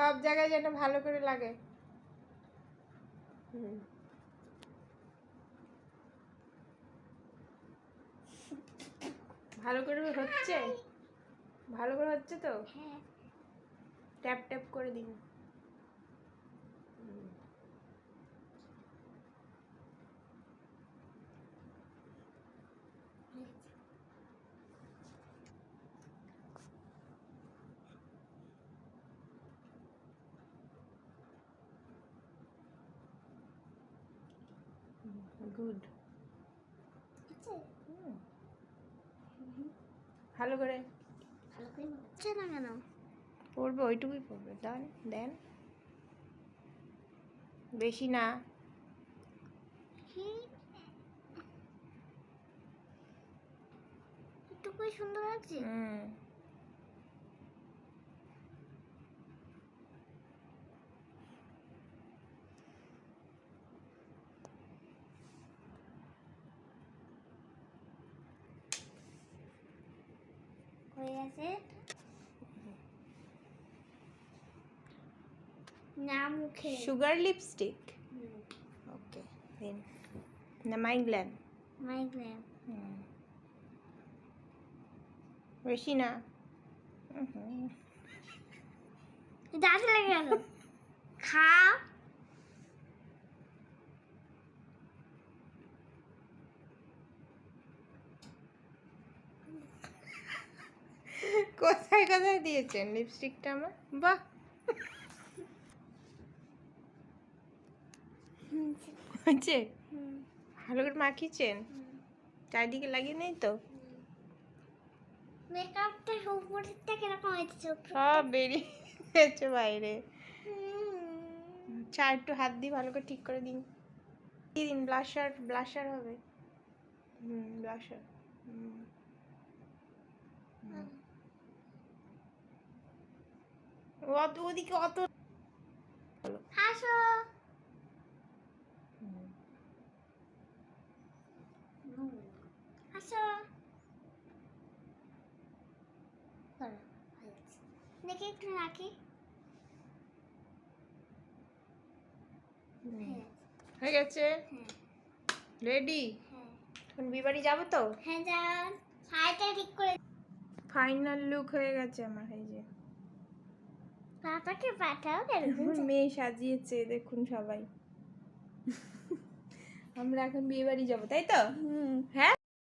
সব জায়গায় যেন ভালো করে লাগে। ভালো করে হচ্ছে, ভালো করে হচ্ছে তো। হ্যাঁ ট্যাপ ট্যাপ করে দিন। গুড। ভালো করে ভালো করে হচ্ছে না কেন? পড়বে, ওইটুকুই পড়বে। দেন দেন, বেশি না। এটুকুই সুন্দর লাগছে। হয়ে গেছে না মুখে। Sugar lipstick. Okay then. না মাইগ্ল্যান। মাইগ্রেন। বেশি না। দাঁত লেগে গেল। খাও। কোথায় কোথায় দিয়েছেন লিপস্টিকটা আমার? বাহ, হয়েছে? ভালো করে মাখিয়েছেন? চারিদিকে লাগিয়ে নেই তো? মেকআপটা উপরেরটা কিরকম হয়েছে? সব বেরিয়েছে বাইরে। চা একটু হাত দিয়ে ভালো করে ঠিক করে দিন। কি দিন? ব্লাশার, ব্লাশার হবে। ব্লাশার। ওদিকে অত হাসো। হাসো। দেখি একটু রাখি। হয়ে গেছে। রেডি? এখন বিবাড়ি যাবো তো? হ্যাঁ যান। শাড়িটা ঠিক করে। ফাইনাল লুক হয়ে গেছে আমার। এই যে পাপাকে পাঠাও। মেয়ে সাজিয়েছে দেখুন সবাই। আমরা এখন বিয়ে বাড়ি যাবো, তাই তো? হ্যাঁ।